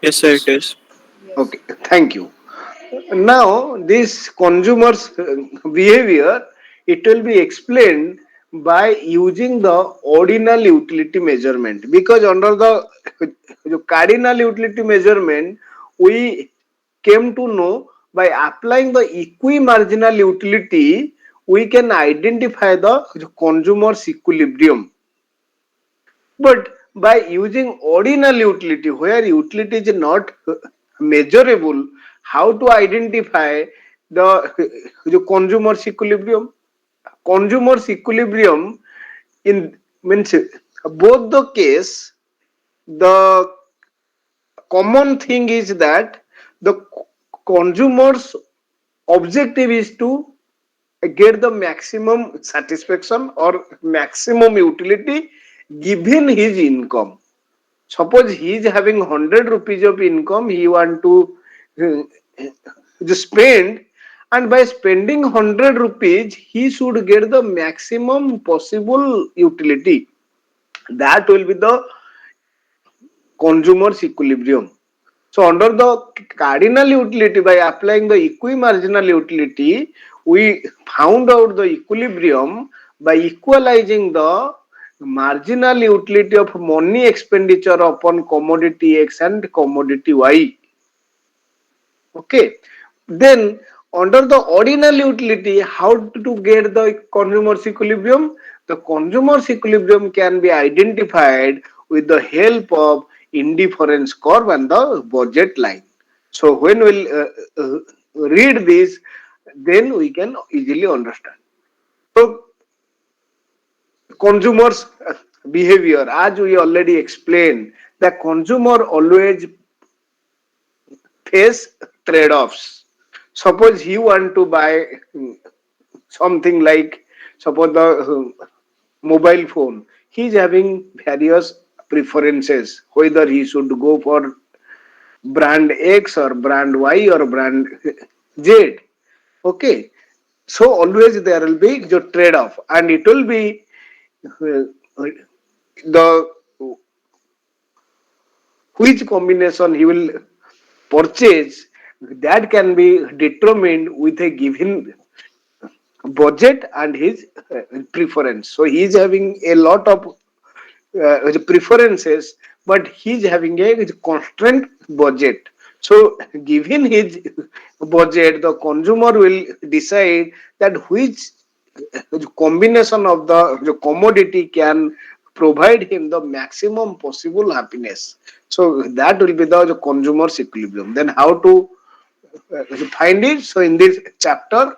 Yes, sir, it is. Yes. Okay, thank you. Now, this consumer's behavior, it will be explained by using the ordinal utility measurement, because under the cardinal utility measurement we came to know by applying the equimarginal utility we can identify the consumer's equilibrium. But by using ordinal utility, where utility is not measurable, how to identify the consumer's equilibrium? Consumer's equilibrium in means both the case, the common thing is that the consumer's objective is to get the maximum satisfaction or maximum utility given his income. Suppose he is having 100 rupees of income, he want to spend, and by spending 100 rupees he should get the maximum possible utility. That will be the consumer's equilibrium. So under the cardinal utility, by applying the equimarginal utility, we found out the equilibrium by equalizing the marginal utility of money expenditure upon commodity X and commodity Y. Okay. Then under the ordinal utility, how to get the consumer's equilibrium? The consumer's equilibrium can be identified with the help of indifference curve and the budget line. So when we'll read this, then we can easily understand. So consumers behavior, as we already explained, the consumer always face trade-offs. Suppose you want to buy something like, suppose the mobile phone, he is having various preferences whether he should go for brand X or brand Y or brand Z. Okay, so always there will be the trade-off, and it will be the which combination he will purchase, that can be determined with a given budget and his preference. So he is having a lot of preferences, but he is having a constraint budget. So given his budget, the consumer will decide that which combination of the commodity can provide him the maximum possible happiness. So that will be the consumer's equilibrium. Then how to find it? So in this chapter,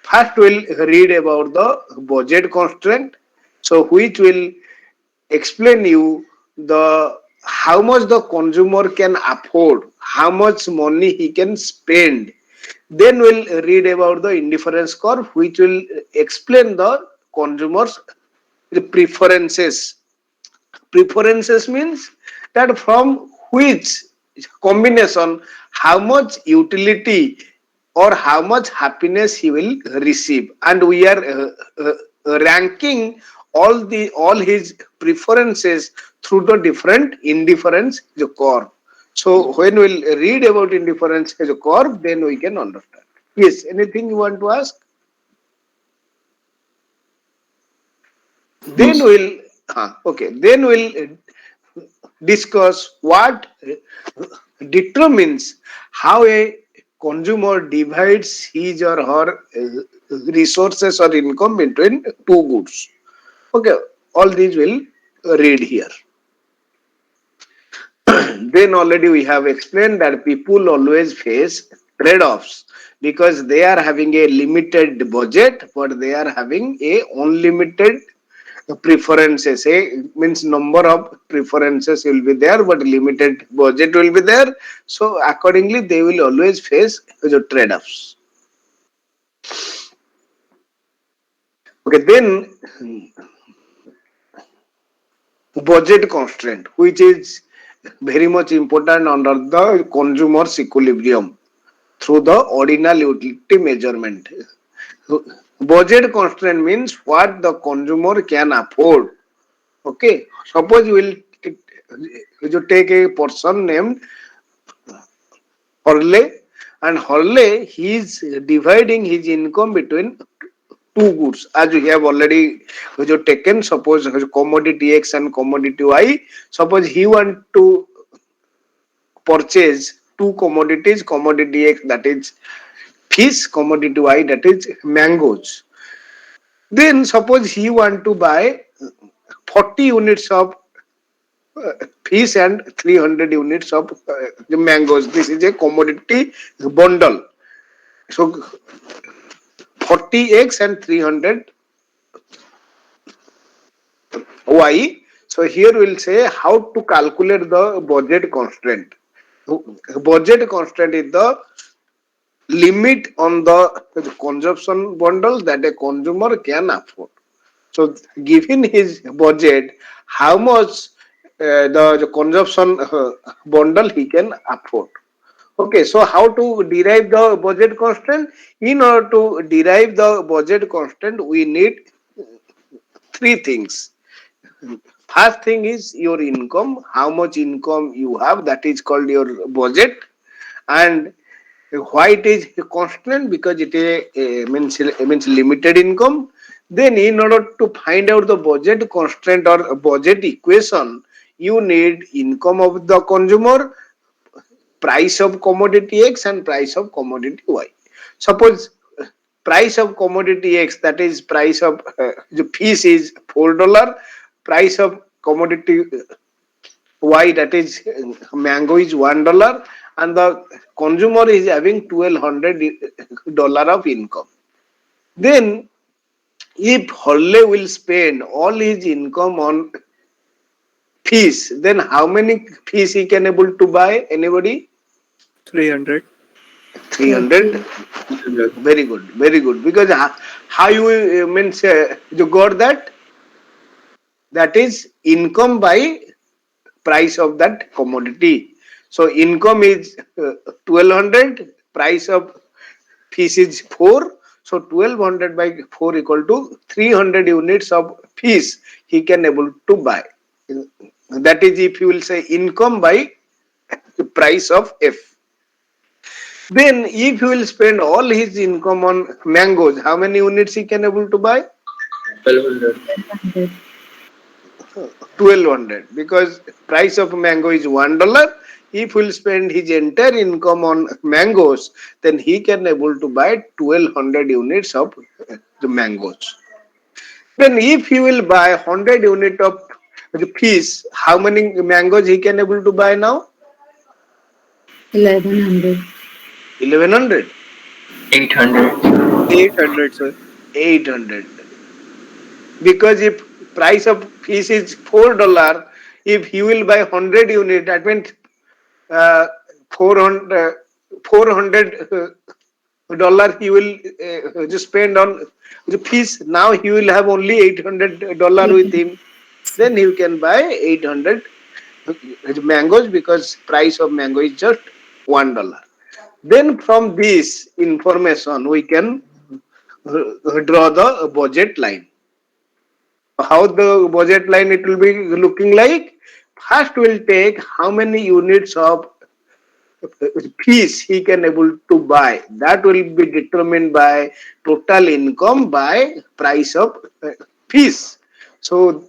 first we'll read about the budget constraint. So which will explain you the how much the consumer can afford, how much money he can spend. Then we'll read about the indifference curve, which will explain the consumer's preferences. Preferences means that from which combination, how much utility or how much happiness he will receive, and we are ranking all his preferences through the different indifference curve. So when we'll read about indifference curve, then we can understand. Yes, anything you want to ask? No, Then we'll okay, then we'll discuss what determines how a consumer divides his or her resources or income between two goods. Okay, all these will read here. Then already we have explained that people always face trade-offs because they are having a limited budget, but they are having a unlimited preferences. Means number of preferences will be there, but limited budget will be there. So accordingly, they will always face the trade-offs. Okay, then budget constraint, which is very much important under the consumer's equilibrium through the ordinal utility measurement. So, budget constraint means what the consumer can afford. Okay, suppose you will you take a person named Hurley, and Hurley he is dividing his income between two goods as we have already taken. Suppose commodity X and commodity Y. Suppose he want to purchase two commodities, commodity X that is fish, commodity Y that is mangoes. Then suppose he want to buy 40 units of fish and 300 units of the mangoes. This is a commodity bundle. So 40x and 300 y. So here we'll say how to calculate the budget constraint. Budget constraint is the limit on the consumption bundle that a consumer can afford. So given his budget, how much the consumption bundle he can afford. Okay, so how to derive the budget constraint? In order to derive the budget constraint, we need three things. First thing is your income, how much income you have, that is called your budget. And why it is constant? Because it is means limited income. Then in order to find out the budget constraint or budget equation, you need income of the consumer, price of commodity X and price of commodity Y. Suppose price of commodity X, that is price of the fish is $4, price of commodity Y, that is mango is $1, and the consumer is having $1,200 of income. Then if Hurley will spend all his income on fish, then how many fish he can able to buy? Anybody? 300. 300. 300. Very good, very good. Because how you means you got that? That is income by price of that commodity. So income is 1200, price of fish is 4. So 1200 by 4 equal to 300 units of fish he can able to buy. That is if you will say income by the price of F. Then if he will spend all his income on mangoes, how many units he can able to buy? 1200. 100. 1200, because price of mango is $1. If he'll spend his entire income on mangoes, then he can able to buy 1200 units of the mangoes. Then if he will buy 100 unit of the fish, how many mangoes he can able to buy now? 1100. 1100. 800. 800, sir. 800. Because if price of fish is $4, if he will buy 100 unit, that means uh, 400 dollar he will just spend on the fish. Now he will have only $800 with him. Then he can buy 800 mangoes, because price of mango is just $1. Then from this information we can draw the budget line. How the budget line it will be looking like? First we'll take how many units of fees he can able to buy. That will be determined by total income by price of fees. So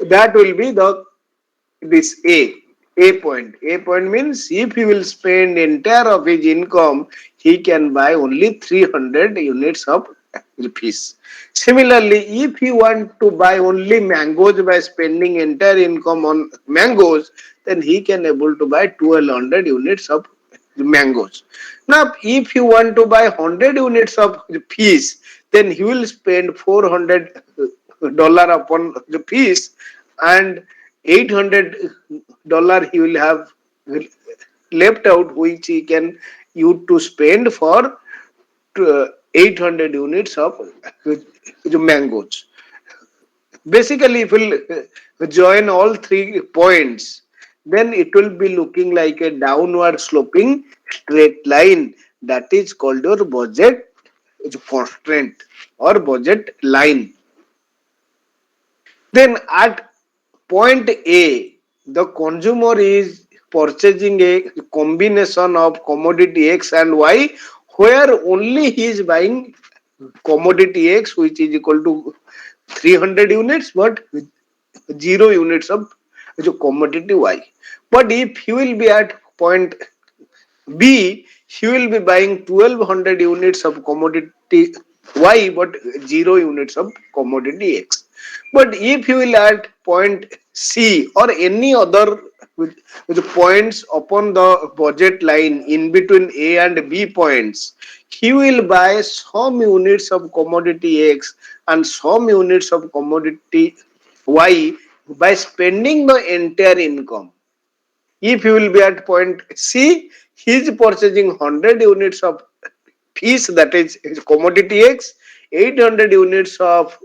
that will be the this A point. A point means if he will spend entire of his income, he can buy only 300 units of fish. Similarly, if he want to buy only mangoes by spending entire income on mangoes, then he can able to buy 1200 units of mangoes. Now, if you want to buy 100 units of fish, then he will spend $400 upon the fish, and $800 he will have left out, which he can use to spend for 800 units of mangoes. Basically, if we'll join all 3 points, then it will be looking like a downward sloping straight line. That is called your budget constraint or budget line. Then at point A, the consumer is purchasing a combination of commodity X and Y, where only he is buying commodity X, which is equal to 300 units, but 0 units of commodity Y. But if he will be at point B, he will be buying 1200 units of commodity Y, but 0 units of commodity X. But if you will at point C or any other with points upon the budget line in between A and B points, he will buy some units of commodity X and some units of commodity Y by spending the entire income. If you will be at point C, he is purchasing 100 units of fish, that is commodity X, 800 units of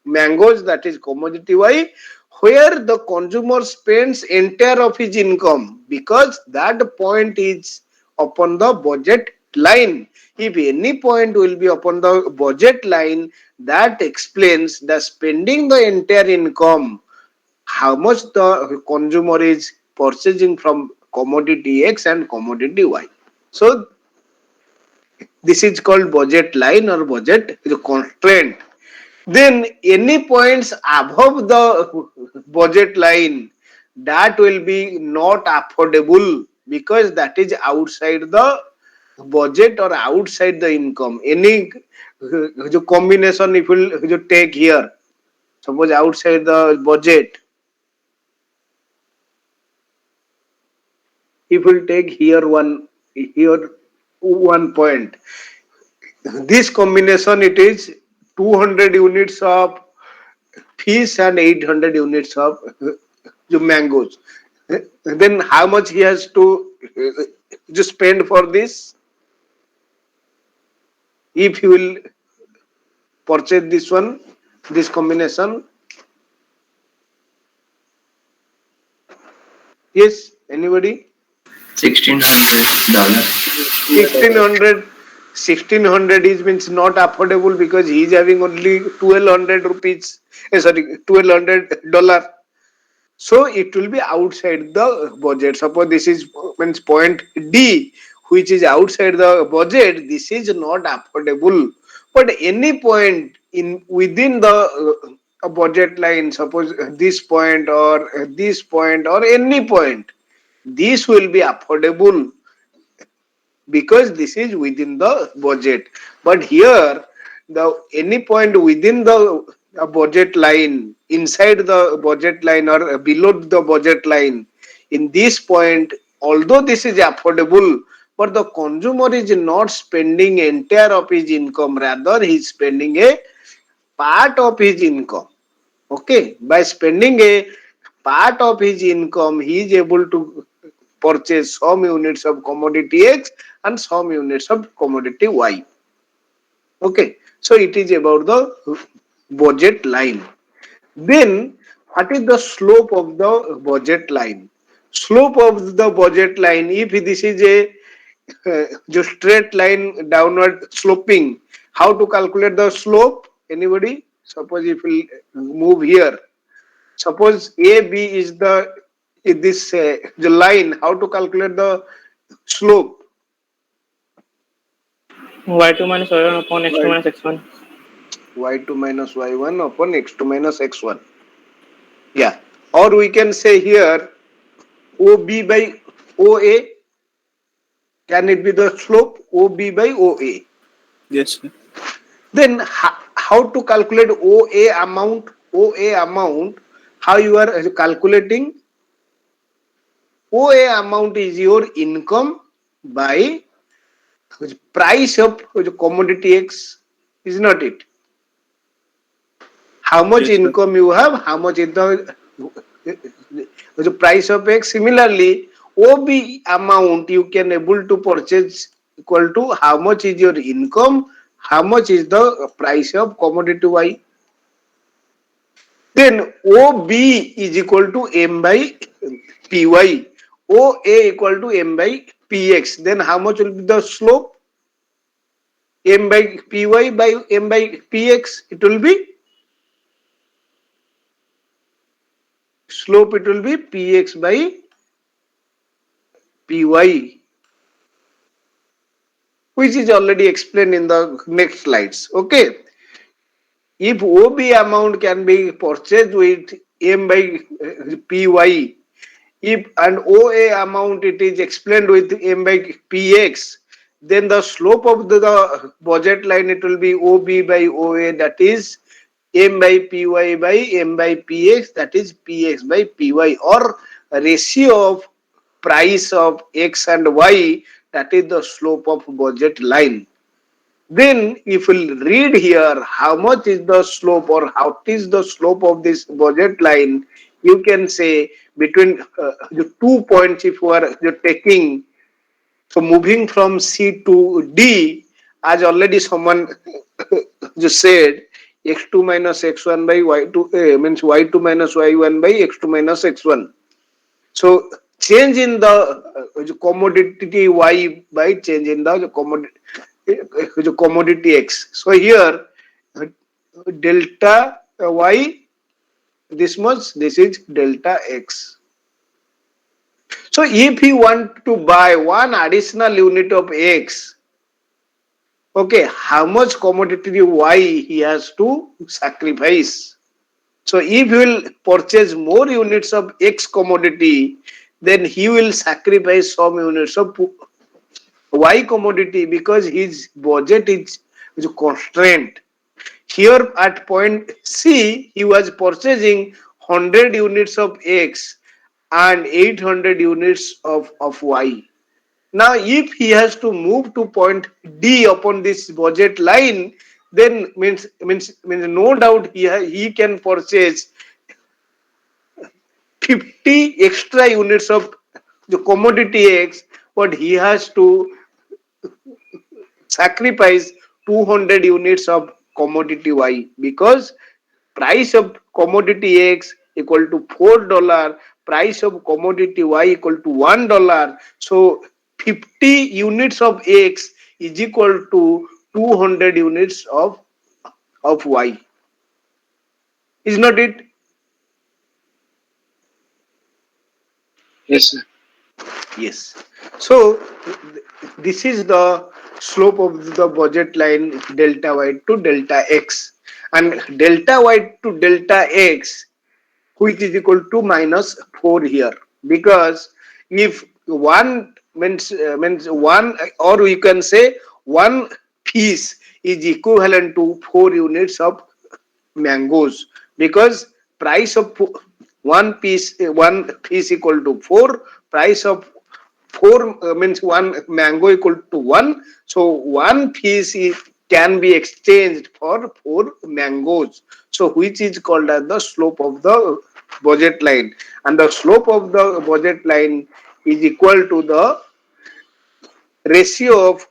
mangoes, that is commodity Y, where the consumer spends entire of his income, because that point is upon the budget line. If any point will be upon the budget line, that explains the spending the entire income, how much the consumer is purchasing from commodity X and commodity Y. So this is called budget line or budget constraint. Then any points above the budget line, that will be not affordable, because that is outside the budget or outside the income. Any combination if you take here, suppose outside the budget, if we take here one point, this combination, it is 200 units of fish and 800 units of mangoes. Then how much he has to spend for this? If he will purchase this one, this combination. Yes, anybody? $1,600. 1600 is means not affordable, because he is having only 1200 rupees, sorry, $1200. So it will be outside the budget. Suppose this is means point D, which is outside the budget, this is not affordable. But any point in within the budget line, suppose this point or any point, this will be affordable, because this is within the budget. But here, the any point within the budget line, inside the budget line or below the budget line, in this point, although this is affordable, but the consumer is not spending entire of his income, rather he is spending a part of his income. Okay, by spending a part of his income, he is able to purchase some units of commodity X and some units of commodity Y. Okay, so it is about the budget line. Then what is the slope of the budget line? Slope of the budget line, if this is a just straight line downward sloping, how to calculate the slope? Anybody? Suppose if we move here, suppose AB is this the line, how to calculate the slope? y2 minus y1 upon x2 Y. minus x1. Y2 minus y1 upon x2 minus x1. Yeah, or we can say here OB by OA. Can it be the slope? OB by OA. Yes, sir. Then how to calculate OA amount? OA amount, how you are calculating? OA amount is your income by price of commodity X, is not it? How much Yes, sir. income you have, how much is the price of X. Similarly, OB amount you can able to purchase equal to how much is your income, how much is the price of commodity Y. Then OB is equal to M by PY. OA equal to M by PX. Then how much will be the slope? M by PY by M by PX. It will be slope, it will be PX by PY, which is already explained in the next slides. Okay. If OB amount can be purchased with M by PY, if an OA amount it is explained with M by PX, then the slope of the budget line it will be OB by OA, that is M by PY by M by PX, that is PX by PY, or ratio of price of X and Y, that is the slope of budget line. Then if we read here how much is the slope or how is the slope of this budget line, you can say between the 2 points if you are you're taking, so moving from C to D, as already someone just said, x2 minus x1 by y2 means y2 minus y1 by x2 minus x1. So change in the commodity y by change in the commodity x. So here delta y this much, this is delta x. So if he want to buy one additional unit of x, okay, how much commodity y he has to sacrifice? So if he will purchase more units of X commodity, then he will sacrifice some units of Y commodity because his budget is constrained. Here at point C, he was purchasing 100 units of X and 800 units of Y. Now, if he has to move to point D upon this budget line, then means no doubt he can purchase 50 extra units of the commodity X, but he has to sacrifice 200 units of commodity Y because price of commodity X equal to $4, price of commodity Y equal to $1. So 50 units of X is equal to 200 units of Y. Is not it? Yes, sir. Yes. So this is the slope of the budget line delta y to delta x, and delta y to delta x, which is equal to minus 4 here, because if one means one, or we can say one piece is equivalent to 4 units of mangoes, because price of one piece equal to 4, price of 4 means one mango equal to 1, so one piece can be exchanged for 4 mangoes, so which is called as the slope of the budget line, and the slope of the budget line is equal to the ratio of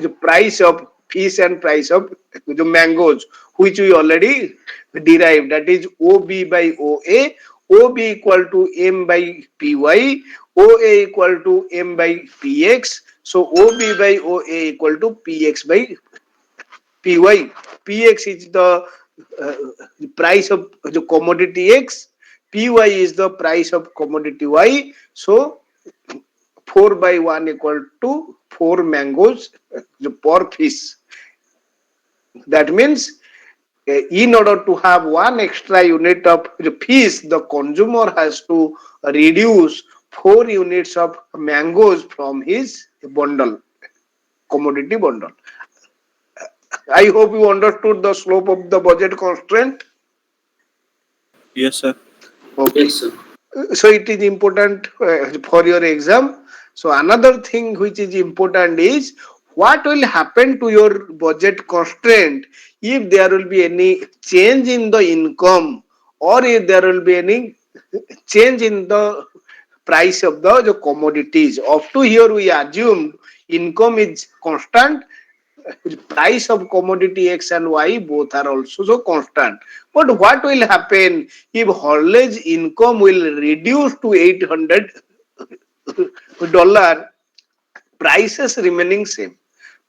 the price of fish and price of the mangoes, which we already derived, that is OB by OA, OB equal to M by PY, OA equal to M by PX, so OB by OA equal to PX by PY. PX is the price of the commodity X, PY is the price of commodity Y, so 4 by 1 equal to 4 mangoes per fish. That means in order to have one extra unit of fish, the consumer has to reduce 4 units of mangoes from his bundle, commodity bundle. I hope you understood the slope of the budget constraint. Yes, sir. Okay. Yes, sir. So it is important for your exam. So another thing which is important is what will happen to your budget constraint if there will be any change in the income, or if there will be any change in the price of the commodities. Up to here we assumed income is constant, price of commodity X and Y both are also so constant. But what will happen if haulage income will reduce to $800, prices remaining same?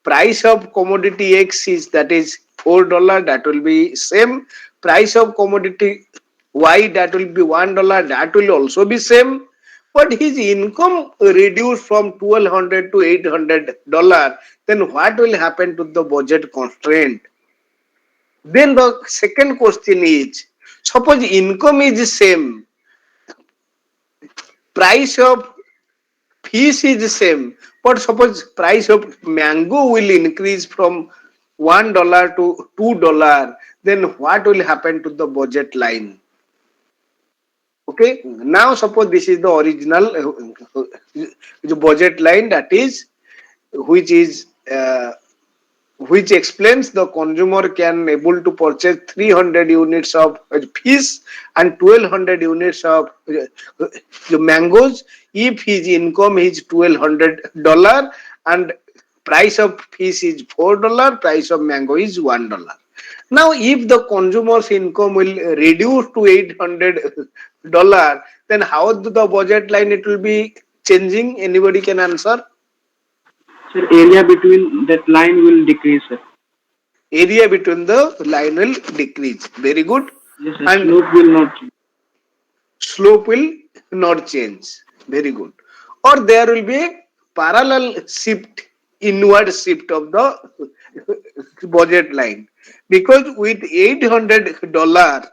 Price of commodity X is, that is $4, that will be same. Price of commodity Y, that will be $1, that will also be same. but his income reduced from 1200 to $800, then what will happen to the budget constraint? Then the second question is, suppose income is same, price of fish is same, but suppose price of mango will increase from $1 to $2, then what will happen to the budget line? Okay, now suppose this is the original the budget line, that is which is which explains the consumer can able to purchase 300 units of fish and 1200 units of the mangoes if his income is $1200 and price of fish is $4, price of mango is $1. Now if the consumer's income will reduce to $800, then how the budget line it will be changing? Anybody can answer? Sir, area between that line will decrease, sir. Area between the line will decrease. Very good. Yes, sir. And Slope will not change. slope will not change. Very good. Or there will be a parallel shift, inward shift of the budget line. Because with $800,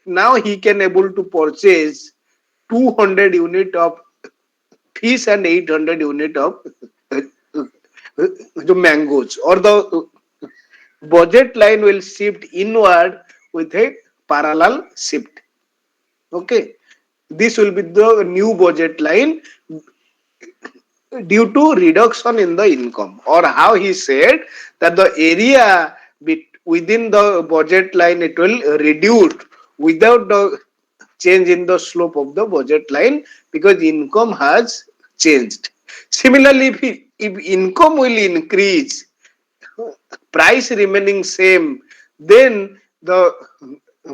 now he can able to purchase 200 unit of fish and 800 unit of the mangoes, or the budget line will shift inward with a parallel shift. Okay, this will be the new budget line due to reduction in the income, or how he said that the area within the budget line it will reduce without the change in the slope of the budget line because income has changed. Similarly, if income will increase, price remaining same, then the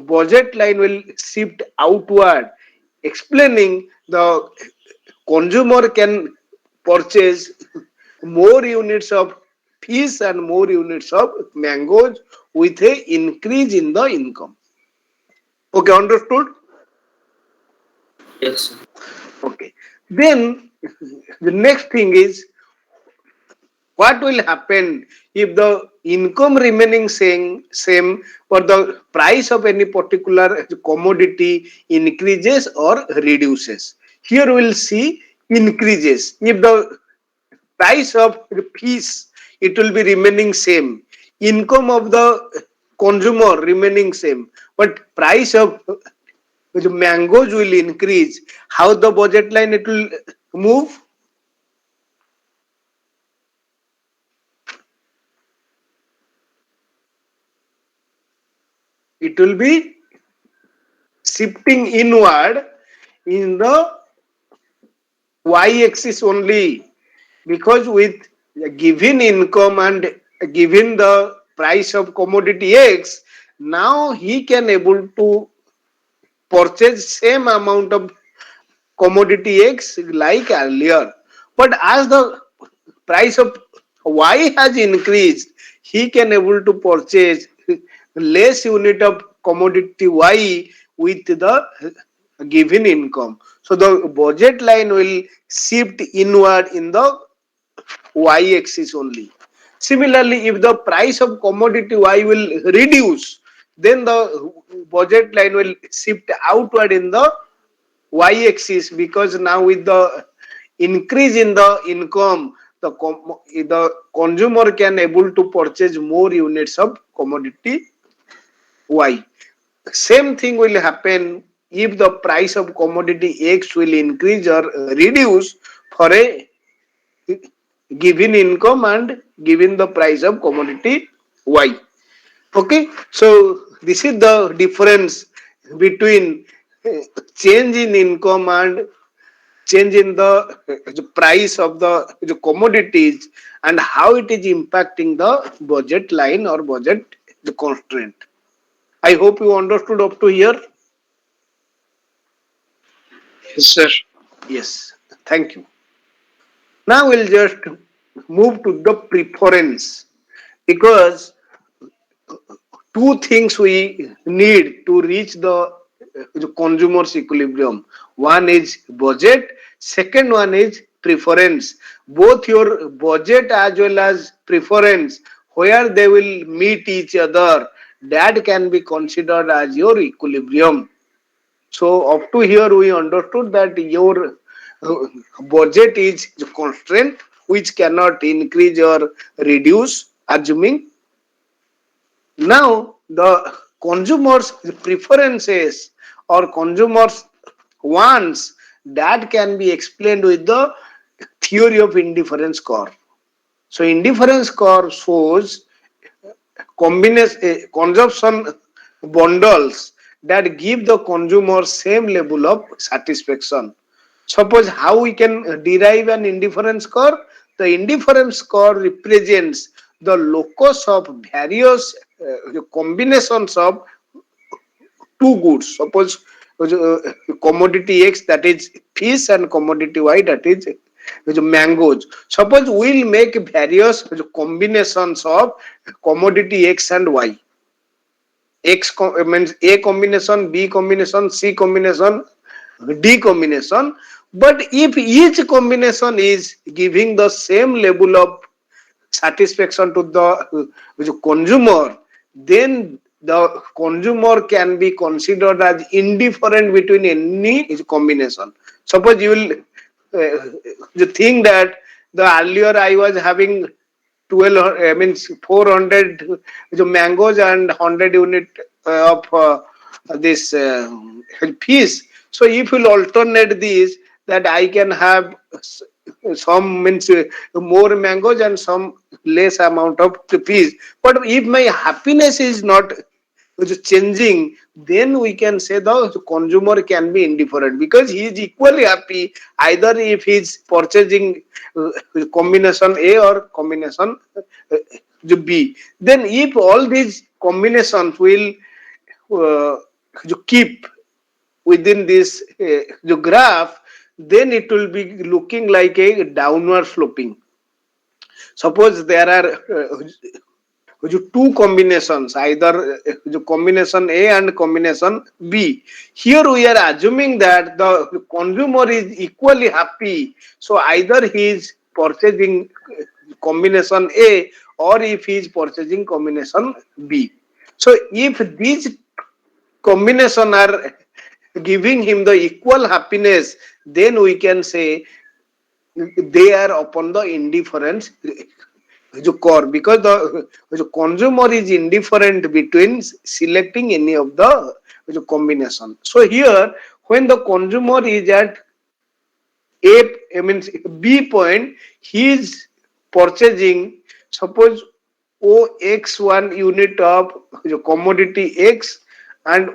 budget line will shift outward, explaining the consumer can purchase more units of fish and more units of mangoes with a increase in the income. Okay, understood? Yes, sir. Okay. Then the next thing is, what will happen if the income remaining same but the price of any particular commodity increases or reduces? Here we will see increases. If the price of fish it will be remaining same, income of the consumer remaining same, but price of the mangoes will increase, how the budget line it will move? It will be shifting inward in the y-axis only, because with given income and given the price of commodity X, now he can able to purchase same amount of commodity X like earlier. But as the price of Y has increased, he can able to purchase less unit of commodity Y with the given income. So the budget line will shift inward in the Y axis only. Similarly, if the price of commodity Y will reduce, then the budget line will shift outward in the Y axis, because now with the increase in the income, the consumer can able to purchase more units of commodity Y. Same thing will happen if the price of commodity X will increase or reduce for a given income and given the price of commodity Y. Okay, so this is the difference between change in income and change in the price of the commodities, and how it is impacting the budget line or budget the constraint. I hope you understood up to here. Yes, sir. Yes, thank you. Now we'll just move to the preference, because two things we need to reach the consumer's equilibrium. One is budget, second one is preference. Both your budget as well as preference, where they will meet each other, that can be considered as your equilibrium. So up to here we understood that your budget is the constraint which cannot increase or reduce, assuming. Now the consumer's preferences or consumers wants, that can be explained with the theory of indifference curve. So indifference curve shows combination consumption bundles that give the consumer same level of satisfaction. Suppose how we can derive an indifference curve? The indifference curve represents the locus of various combinations of two goods. Suppose commodity X, that is fish, and commodity Y, that is mangoes. Suppose we'll make various combinations of commodity X and Y. Means A combination, B combination, C combination, D combination. But if each combination is giving the same level of satisfaction to the consumer, then the consumer can be considered as indifferent between any combination. Suppose you think that the earlier I was having 12, means 400 mangoes and 100 unit of this fish. So if you alternate these, that I can have some means more mangoes and some less amount of fish. But if my happiness is not changing, then we can say the consumer can be indifferent, because he is equally happy either if he is purchasing combination A or combination B. Then if all these combinations will keep within this graph, then it will be looking like a downward sloping. Suppose there are two combinations, either combination A and combination B. Here we are assuming that the consumer is equally happy. So either he is purchasing combination A, or if he is purchasing combination B. So if these combination are giving him the equal happiness, then we can say they are upon the indifference core, because the consumer is indifferent between selecting any of the combination. So here, when the consumer is at means B point, he is purchasing, suppose OX1 unit of commodity X and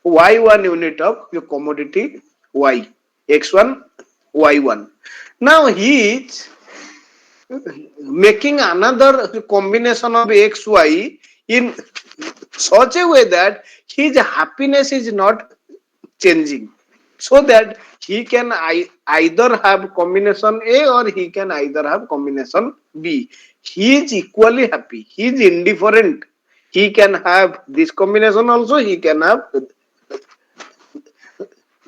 Y1 unit of commodity Y, X1, Y1. Now he is making another combination of XY in such a way that his happiness is not changing, so that he can either have combination A or he can either have combination B. He is equally happy. He is indifferent. He can have this combination also. He can have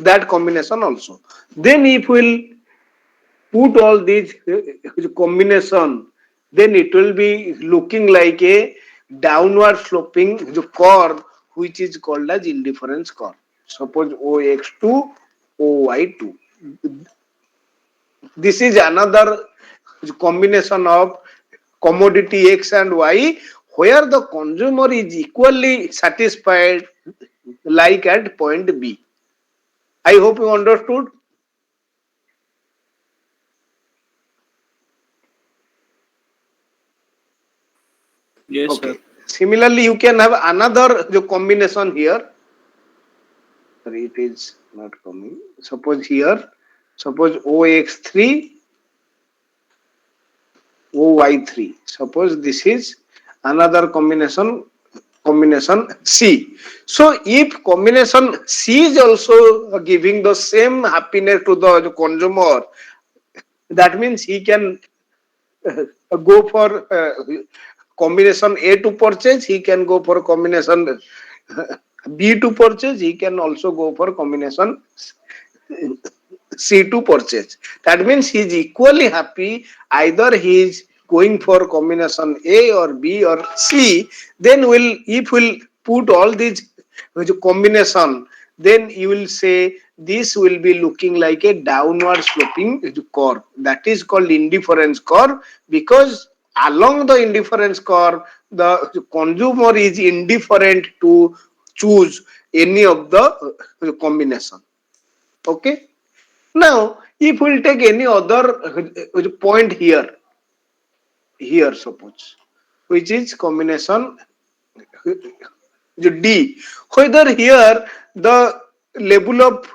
that combination also. Then if we'll put all these combination, then it will be looking like a downward sloping curve, which is called as indifference curve. Suppose OX2, OY2. This is another combination of commodity X and Y, where the consumer is equally satisfied, like at point B. I hope you understood. Yes, Okay. sir. Similarly, you can have another combination here. Sorry, it is not coming. Suppose here, suppose OX3, OY3. Suppose this is another combination C. So if combination C is also giving the same happiness to the consumer, that means he can go for combination A to purchase, he can go for combination B to purchase, he can also go for combination C to purchase. That means he is equally happy either he is going for combination A or B or C. Then will if we'll put all these combination, then you will say this will be looking like a downward sloping curve. That is called indifference curve, because along the indifference curve the consumer is indifferent to choose any of the combination. Okay. Now, if we'll take any other point here suppose, which is combination D, whether here the level of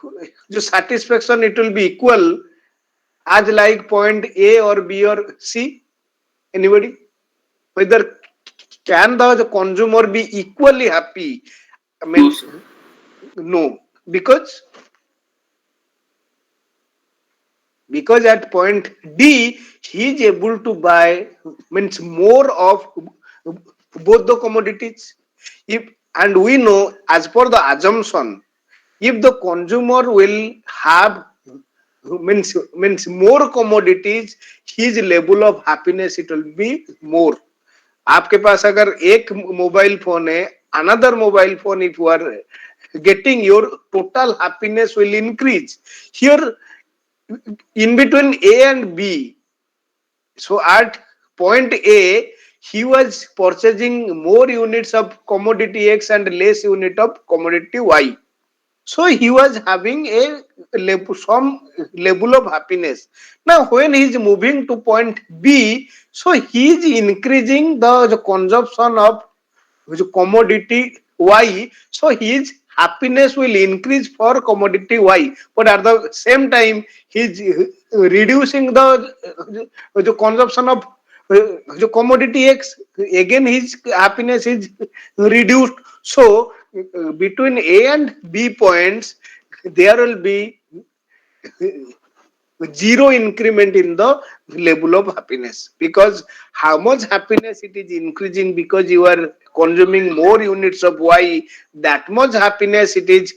satisfaction it will be equal as like point A or B or C. Anybody? Whether can the consumer be equally happy? I No, mean, sir. no, because at point D he is able to buy means more of both the commodities. If and we know as per the assumption, if the consumer will have means more commodities, his level of happiness it will be more. आपके पास अगर एक mobile phone है, another mobile phone, if you are getting, your total happiness will increase. Here in between A and B, so at point A he was purchasing more units of commodity X and less unit of commodity Y. So he was having a some level of happiness. Now when he is moving to point B, so he is increasing the consumption of commodity Y, so his happiness will increase for commodity Y, but at the same time he is reducing the consumption of the commodity X. Again his happiness is reduced. So between A and B points there will be zero increment in the level of happiness, because how much happiness it is increasing because you are consuming more units of Y, that much happiness it is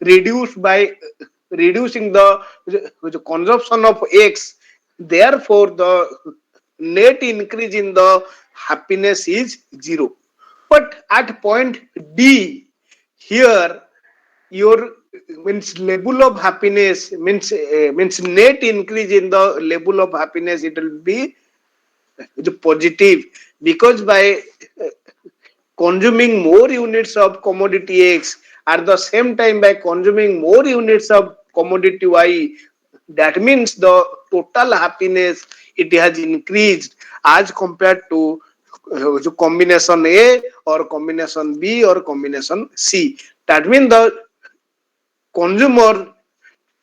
reduced by reducing the consumption of X. Therefore the net increase in the happiness is zero. But at point D here your means level of happiness means net increase in the level of happiness it will be positive, because by consuming more units of commodity X at the same time by consuming more units of commodity Y, that means the total happiness it has increased as compared to combination A or combination B or combination C. That means the consumer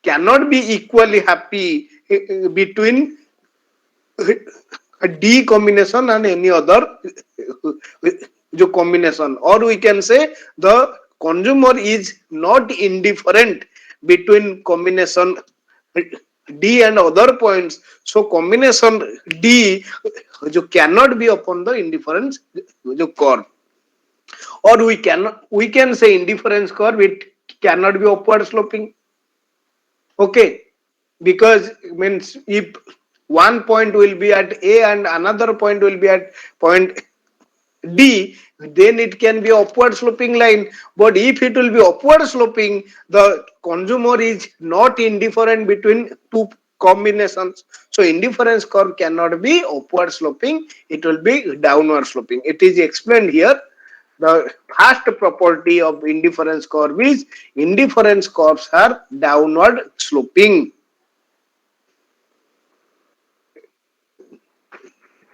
cannot be equally happy between a D combination and any other combination, or we can say the consumer is not indifferent between combination D and other points. So combination D cannot be upon the indifference curve, or we can say indifference curve it cannot be upward sloping. Okay, because means if one point will be at A and another point will be at point D, then it can be upward sloping line. But if it will be upward sloping, the consumer is not indifferent between two combinations. So indifference curve cannot be upward sloping, it will be downward sloping. It is explained here. The first property of indifference curve is indifference curves are downward sloping.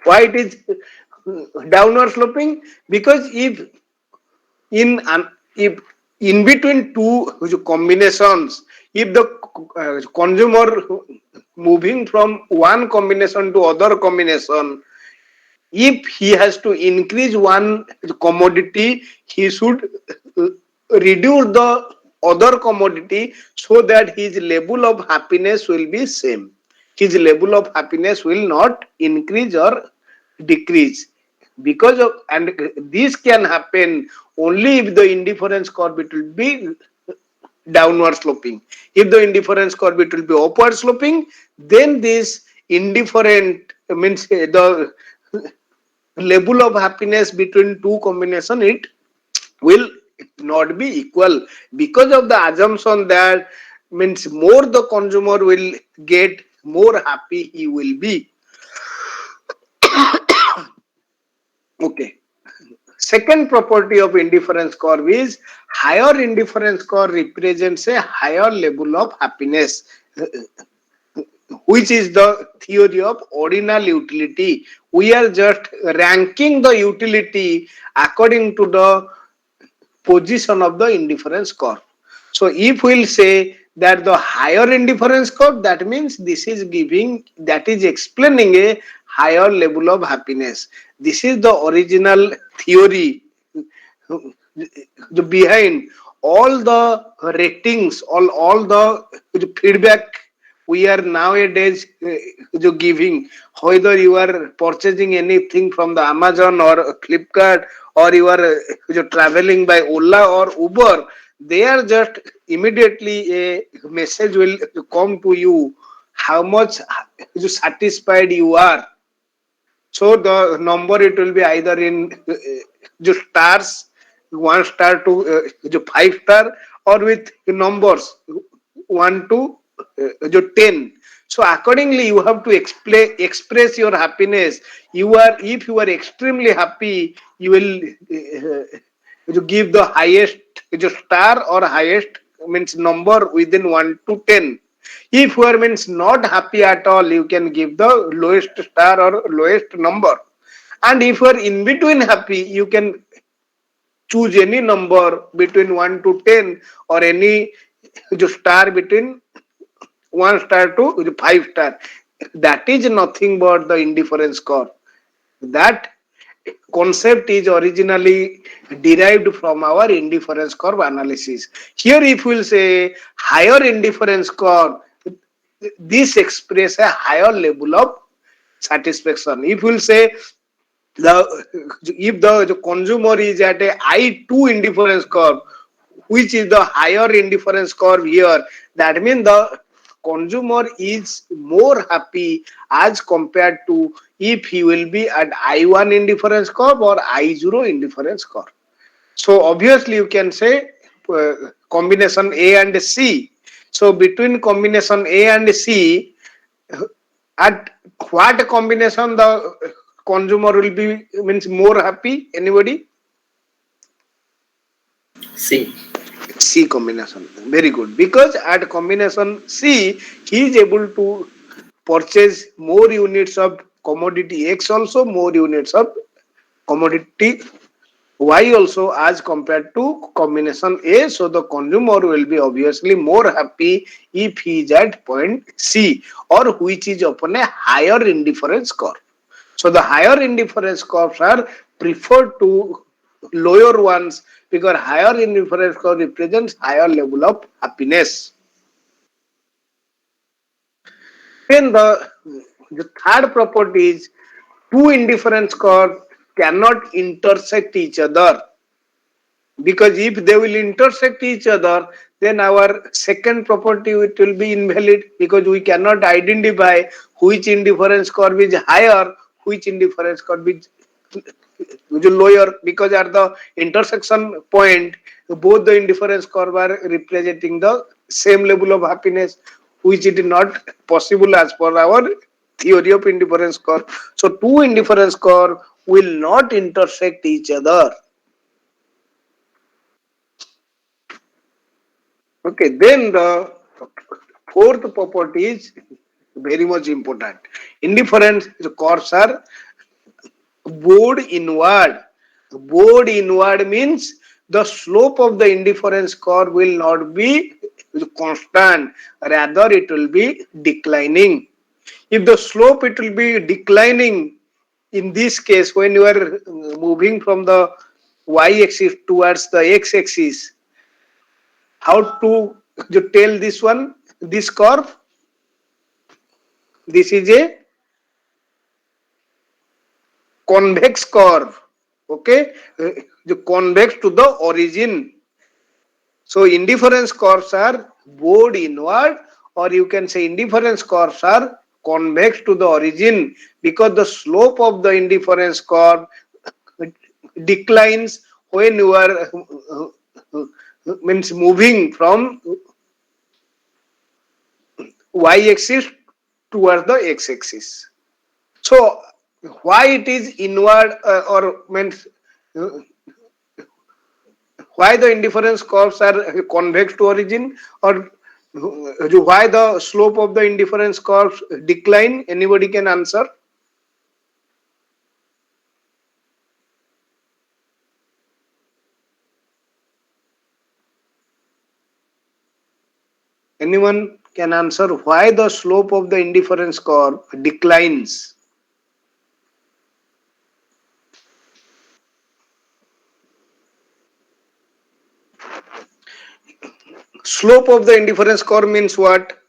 Why it is downward sloping? Because in an if in between two combinations, if the consumer moving from one combination to other combination, if he has to increase one commodity, he should reduce the other commodity so that his level of happiness will be same. His level of happiness will not increase or decrease, because of, and this can happen only if the indifference curve it will be downward sloping. If the indifference curve it will be upward sloping, then this indifferent means the level of happiness between two combination it will not be equal, because of the assumption that means more the consumer will get, more happy he will be. Okay. Second property of indifference curve is higher indifference curve represents a higher level of happiness, which is the theory of ordinal utility. We are just ranking the utility according to the position of the indifference curve. So if we'll say that the higher indifference curve, that means this is giving, that is explaining a higher level of happiness. This is the original theory behind all the ratings, all the feedback we are nowadays giving, whether you are purchasing anything from the Amazon or Flipkart, or you are traveling by Ola or Uber, they are just immediately a message will come to you how much satisfied you are. So the number it will be either in stars, 1 star to 5 star, or with numbers 1 to 10. So accordingly, you have to express your happiness. If you are extremely happy, you will give the highest star or highest means number within 1 to 10. If you are means not happy at all, you can give the lowest star or lowest number. And if you are in between happy, you can choose any number between 1 to 10, or any star between 1 star to 5 star. That is nothing but the indifference curve. That concept is originally derived from our indifference curve analysis. Here, if we'll say higher indifference curve, this express a higher level of satisfaction. If we'll say if the consumer is at a I2 indifference curve, which is the higher indifference curve here, that means the consumer is more happy as compared to if he will be at I1 indifference curve or I0 indifference curve. So obviously you can say combination A and C. So between combination A and C, at what combination the consumer will be means more happy? Anybody? C. C combination. Very good. Because at combination C, he is able to purchase more units of commodity X, also more units of commodity Y also, as compared to combination A. So the consumer will be obviously more happy if he is at point C, or which is upon a higher indifference curve. So the higher indifference curves are preferred to lower ones, because higher indifference curve represents higher level of happiness. Then the third property is two indifference curves cannot intersect each other, because if they will intersect each other, then our second property it will be invalid, because we cannot identify which indifference curve is higher, which indifference curve is lower, because at the intersection point both the indifference curve are representing the same level of happiness, which it is not possible as per our theory of indifference curve. So two indifference curve will not intersect each other. Okay, then the fourth property is very much important. Indifference curves are bowed inward. Bowed inward means the slope of the indifference curve will not be constant, rather it will be declining. If the slope it will be declining, in this case when you are moving from the y-axis towards the x-axis, how to tell this one, this curve? This is a convex curve. Okay, convex to the origin. So indifference curves are bowed inward, or you can say indifference curves are convex to the origin, because the slope of the indifference curve declines when you are means moving from y-axis towards the x-axis. So why it is inward, or means why the indifference curves are convex to origin, or why the slope of the indifference curves decline? Anybody can answer? Anyone can answer why the slope of the indifference curve declines? Slope of the indifference curve means what?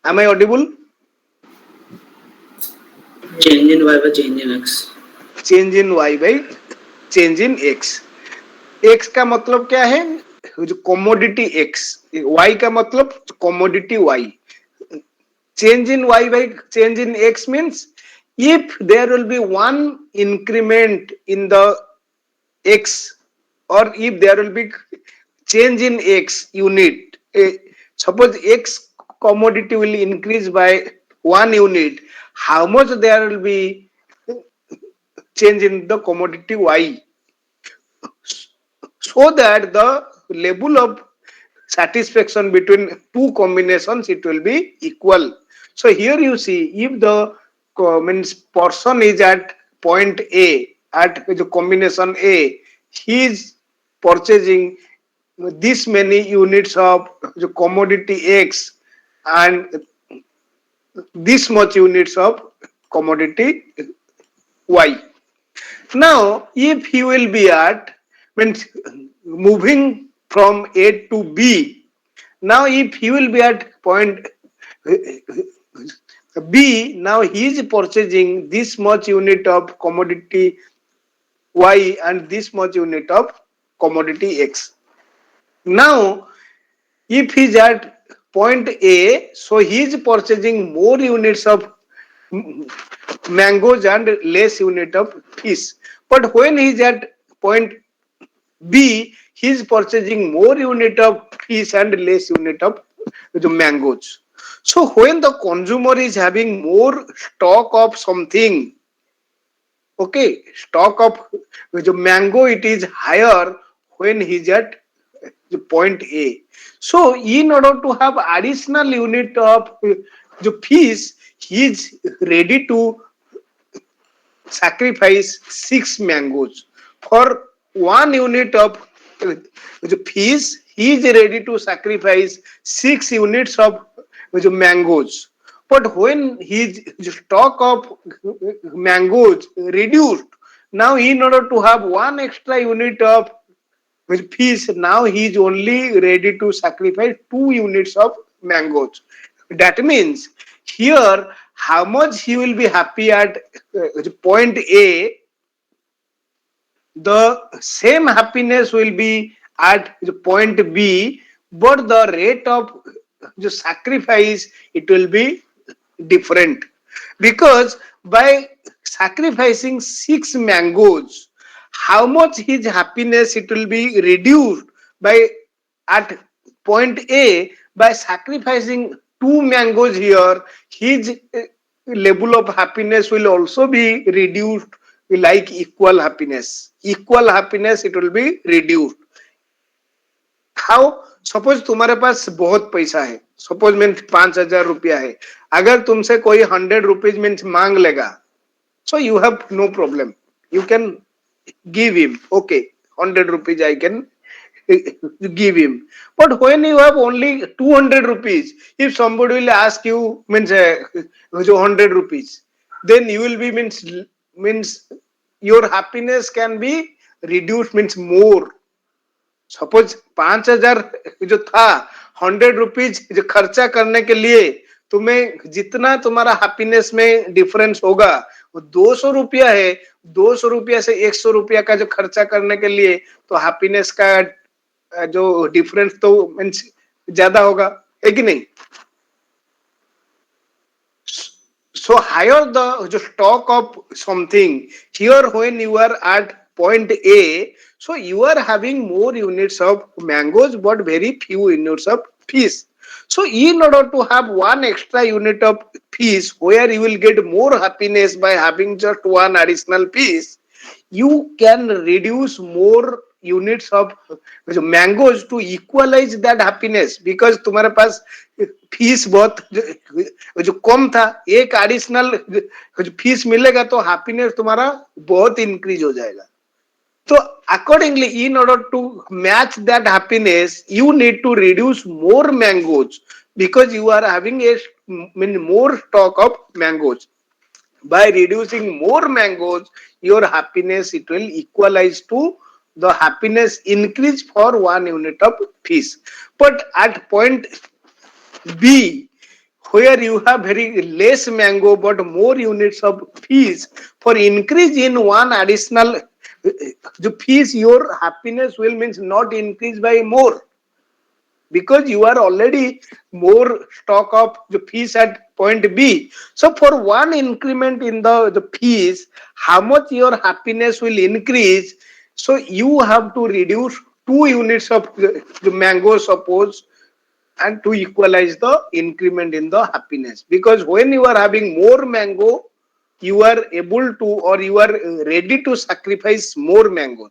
Am I audible? Change in y by change in x. Change in y by change in x. x का मतलब क्या है? जो commodity x. y का मतलब commodity y. Change in y by change in x means if there will be one increment in the x, or if there will be change in x unit, suppose x commodity will increase by 1 unit, how much there will be change in the commodity y, so that the level of satisfaction between two combinations, it will be equal. So here you see, if the means person is at point A, at the combination A, he is purchasing this many units of the commodity X and this much units of commodity Y. Now, if he will be at, means moving from A to B, now if he will be at point B, now he is purchasing this much unit of commodity Y and this much unit of commodity X. Now, if he is at point A, so he is purchasing more units of mangoes and less unit of fish. But when he is at point B, he is purchasing more unit of fish and less unit of the mangoes. So when the consumer is having more stock of something, okay, stock of the mango, it is higher when he is at the point A. So in order to have additional unit of the fish, he is ready to sacrifice 6 mangoes. For 1 unit of the fish, he is ready to sacrifice 6 units of the mangoes. But when his stock of mangoes reduced, now in order to have 1 extra unit of fish, now he is only ready to sacrifice 2 units of mangoes. That means here, how much he will be happy at point A, the same happiness will be at the point B, but the rate of the sacrifice, it will be different, because by sacrificing 6 mangoes, how much his happiness it will be reduced by at point A. By sacrificing 2 mangoes here, his level of happiness will also be reduced, like equal happiness. Equal happiness, it will be reduced. How? Suppose तुम्हारे पास बहुत पैसा है, suppose means 5,000 रुपया है, अगर तुमसे कोई 100 rupees means मांग लेगा, so you have no problem, you can give him, okay, 100 rupees I can give him. But when you have only 200 rupees, if somebody will ask you means 100 rupees, then you will be means your happiness can be reduced means more. Suppose 5,000 जो था, 100 rupees जो खर्चा करने के लिए तुम्हें जितना तुम्हारा हैप्पीनेस में डिफरेंस होगा, वो 200 रुपया है, 200 रुपया से 100 रुपया का जो खर्चा करने के लिए, तो हैप्पीनेस का जो डिफरेंस तो मीन्स ज्यादा होगा, है कि नहीं? So higher the stock of something, here when you are at point A, so you are having more units of mangoes but very few units of fish. So in order to have one extra unit of fish where you will get more happiness by having just one additional piece, you can reduce more units of mangoes to equalize that happiness, because तुम्हारे पास fees बहुत जो कम था, एक additional fees मिलेगा तो happiness तुम्हारा बहुत increase हो जाएगा. So accordingly, in order to match that happiness, you need to reduce more mangoes, because you are having a more stock of mangoes. By reducing more mangoes, your happiness, it will equalize to the happiness increase for 1 unit of fish. But at point B, where you have very less mango but more units of fish, for increase in one additional fish, your happiness will means not increase by more, because you are already more stock of the fish at point B. So for one increment in the fish, how much your happiness will increase? So you have to reduce 2 units of the mango, suppose, and to equalize the increment in the happiness. Because when you are having more mango, you are able to, or you are ready to sacrifice more mangoes.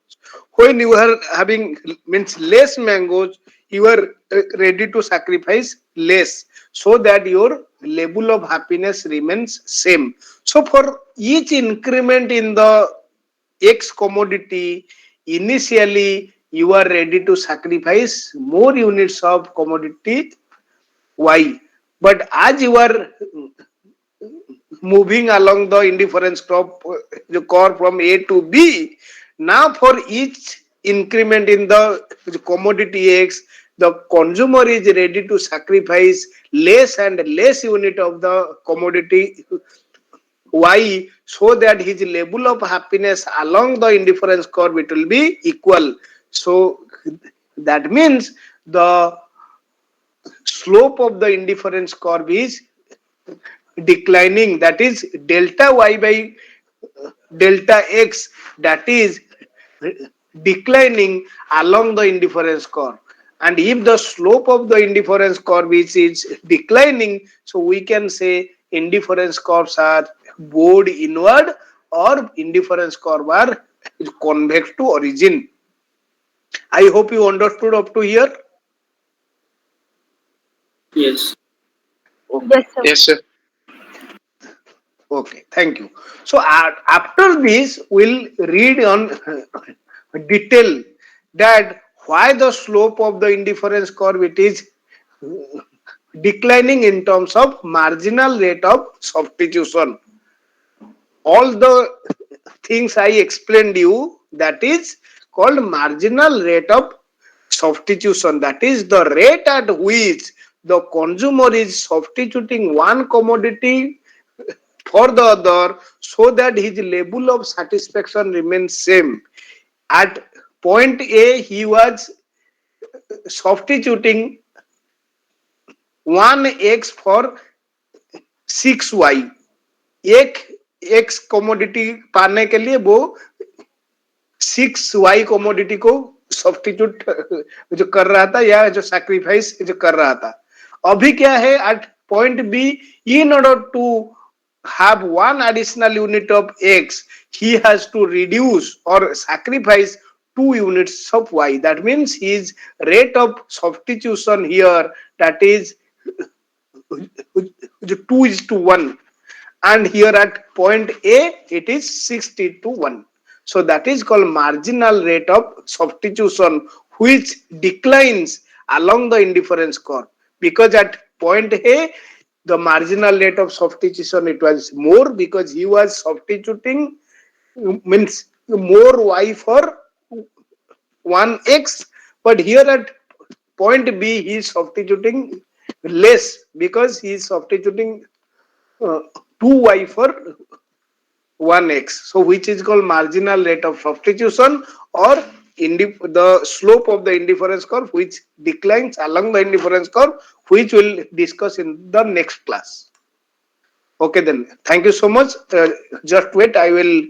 When you are having means less mangoes, you are ready to sacrifice less, so that your level of happiness remains same. So for each increment in the X commodity, initially you are ready to sacrifice more units of commodity Y. But as you are moving along the indifference curve from A to B, now for each increment in the commodity X, the consumer is ready to sacrifice less and less unit of the commodity Y, so that his level of happiness along the indifference curve, it will be equal. So that means the slope of the indifference curve is declining, that is delta Y by delta X, that is declining along the indifference curve. And if the slope of the indifference curve is declining, so we can say indifference curves are bowed inward, or indifference curve are convex to origin. I hope you understood up to here. Yes. Yes, sir. Yes, sir. Okay, thank you. So after this, we'll read on detail that why the slope of the indifference curve, it is declining in terms of marginal rate of substitution. All the things I explained you, that is called marginal rate of substitution. That is the rate at which the consumer is substituting one commodity for the other, so that his level of satisfaction remains same. At point A, he was substituting 1x for 6y. एक x commodity पाने के लिए वो 6y commodity को substitute जो कर रहा था, या जो सैक्रिफाइस जो कर रहा था. अभी क्या है, at point B, in order to have one additional unit of X, he has to reduce or sacrifice 2 units of Y. That means his rate of substitution here, that is 2:1. And here at point A, it is 60:1. So that is called marginal rate of substitution, which declines along the indifference curve. Because at point A, the marginal rate of substitution, it was more, because he was substituting means more Y for 1x. But here at point B, he is substituting less because he is substituting 2y for 1x. So which is called marginal rate of substitution, or the slope of the indifference curve which declines along the indifference curve, which we'll discuss in the next class. Okay then, thank you so much. Just wait, I will